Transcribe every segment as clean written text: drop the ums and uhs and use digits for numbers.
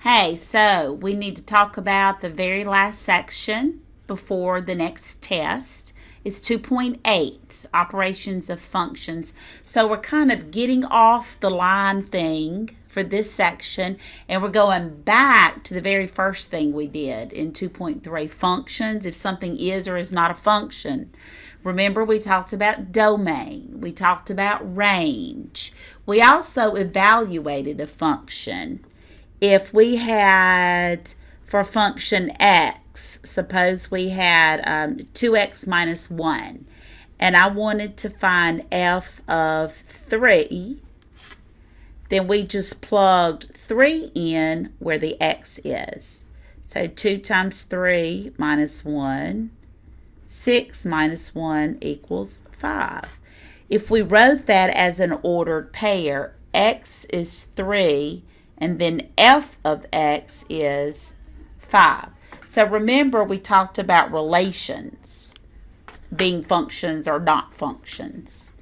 Hey, so we need to talk about the very last section before the next test. It's 2.8, operations of functions. So we're kind of getting off the line thing for this section, and we're going back to the very first thing we did in 2.3, functions, if something is or is not a function. Remember, we talked about domain. We talked about range. We also evaluated a function. If we had, for function x, suppose we had 2x minus 1, and I wanted to find f of 3, then we just plugged 3 in where the x is. So 2 times 3 minus 1, 6 minus 1 equals 5. If we wrote that as an ordered pair, x is 3, and then f of x is 5. So remember, we talked about relations being functions or not functions.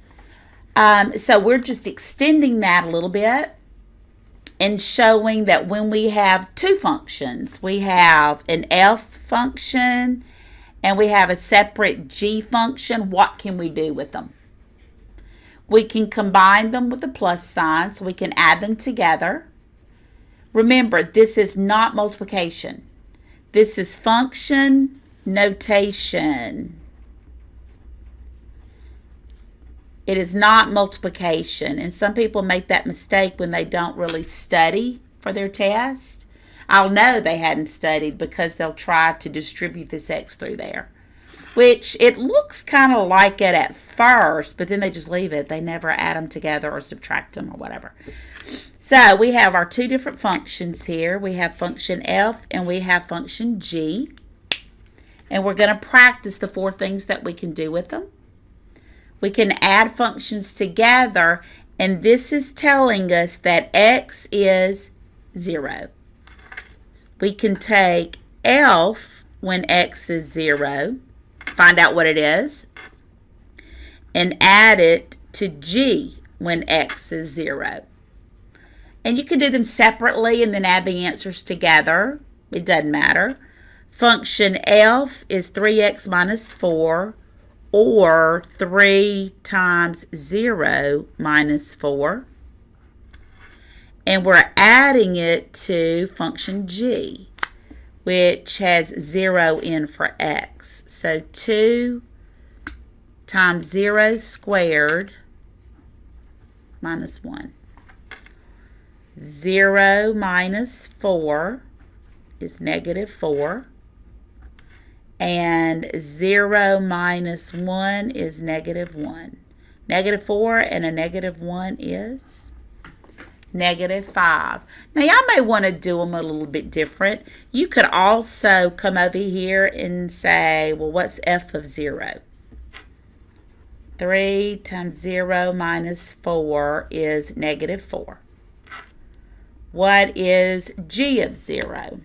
So we're just extending that a little bit and showing that when we have two functions, we have an f function and we have a separate g function, what can we do with them? We can combine them with a plus sign, so we can add them together. Remember, this is not multiplication. This is function notation. It is not multiplication. And some people make that mistake when they don't really study for their test. I'll know they hadn't studied because they'll try to distribute this x through there, which it looks kind of like it at first, but then they just leave it. They never add them together or subtract them or whatever. So we have our two different functions here. We have function f and we have function g. And we're going to practice the four things that we can do with them. We can add functions together, and this is telling us that x is 0. We can take f when x is 0, find out what it is, and add it to g when x is 0. And you can do them separately and then add the answers together. It doesn't matter. Function f is 3x minus 4, or 3 times 0 minus 4. And we're adding it to function g, which has 0 in for x. So 2 times 0 squared minus 1. 0 minus 4 is negative 4. And 0 minus 1 is negative 1. Negative 4 and a negative 1 is negative 5. Now, y'all may want to do them a little bit different. You could also come over here and say, well, what's f of 0? 3 times 0 minus 4 is negative 4. What is g of 0?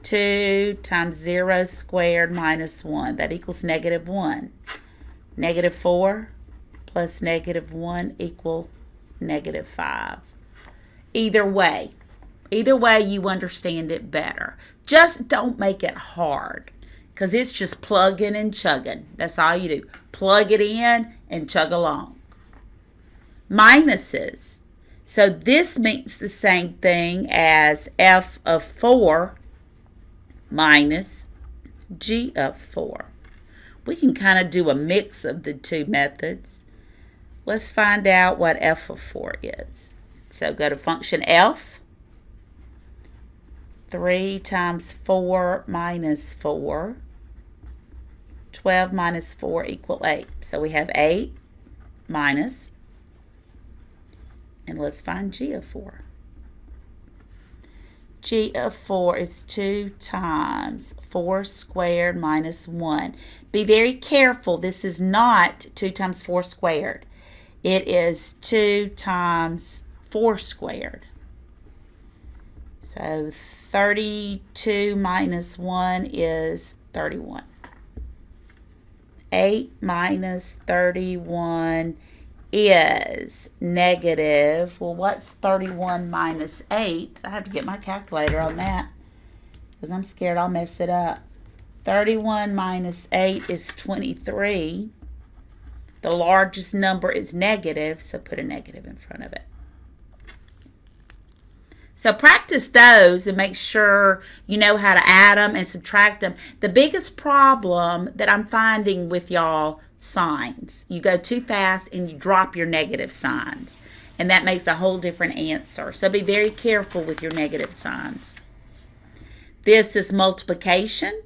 2 times 0 squared minus 1. That equals negative 1. Negative 4 plus negative 1 equal negative 5. Either way you understand it better. Just don't make it hard, because it's just plugging and chugging. That's all you do. Plug it in and chug along. Minuses. So this means the same thing as f of 4 minus g of 4. We can kind of do a mix of the two methods. Let's find out what f of 4 is. So go to function f. 3 times 4 minus 4. 12 minus 4 equal 8. So we have 8 minus, and let's find g of 4. G of 4 is 2 times 4 squared minus 1. Be very careful. This is not 2 times 4 squared. It is 2 times 4 squared. So 32 minus 1 is 31. 8 minus 31 is negative, well, what's 31 minus 8? I have to get my calculator on that because I'm scared I'll mess it up. 31 minus 8 is 23. The largest number is negative, so put a negative in front of it. So practice those and make sure you know how to add them and subtract them. The biggest problem that I'm finding with y'all, signs. You go too fast and you drop your negative signs. And that makes a whole different answer. So be very careful with your negative signs. This is multiplication.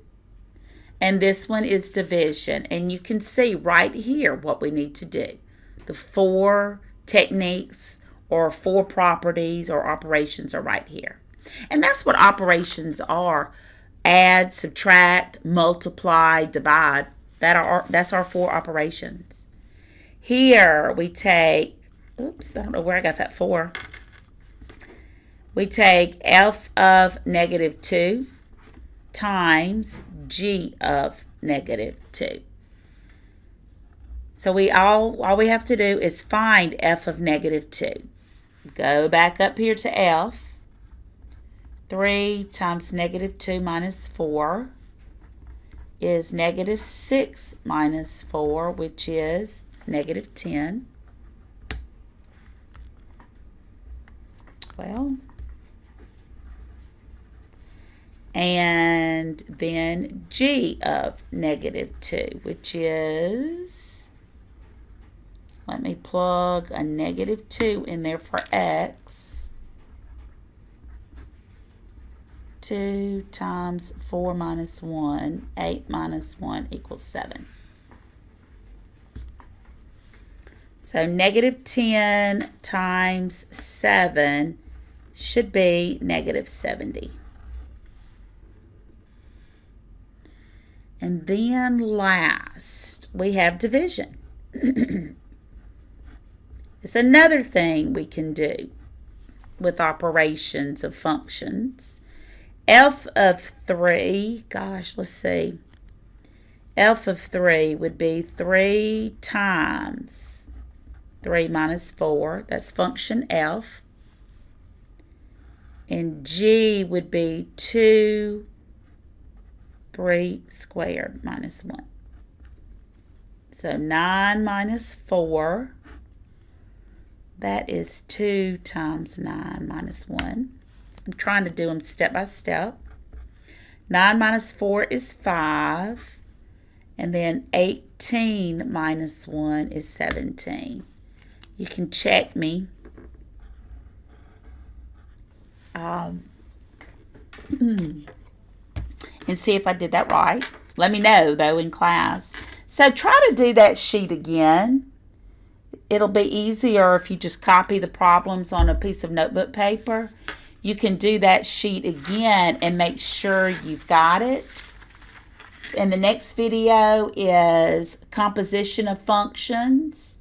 And this one is division. And you can see right here what we need to do. The 4 techniques or 4 properties or operations are right here. And that's what operations are. Add, subtract, multiply, divide. That's our 4 operations. Here we take, oops, I don't know where I got that 4. We take f of negative 2 times g of negative 2. So all we have to do is find f of negative 2. Go back up here to f. 3 times negative 2 minus 4 is negative 6 minus 4, which is negative 10. Well, and then g of negative 2, which is, let me plug a negative 2 in there for x. 2 times 4 minus 1, 8 minus 1 equals 7. So negative 10 times 7 should be negative 70. And then last, we have division. It's another thing we can do with operations of functions. F of 3, gosh, let's see. F of 3 would be 3 times 3 minus 4. That's function F. And G would be 2 3 squared minus 1. So 9 minus 4, that is 2 times 9 minus 1. I'm trying to do them step by step. 9 minus 4 is 5. And then 18 minus 1 is 17. You can check me. And see if I did that right. Let me know, though, in class. So try to do that sheet again. It'll be easier if you just copy the problems on a piece of notebook paper. You can do that sheet again and make sure you've got it. And the next video is composition of functions.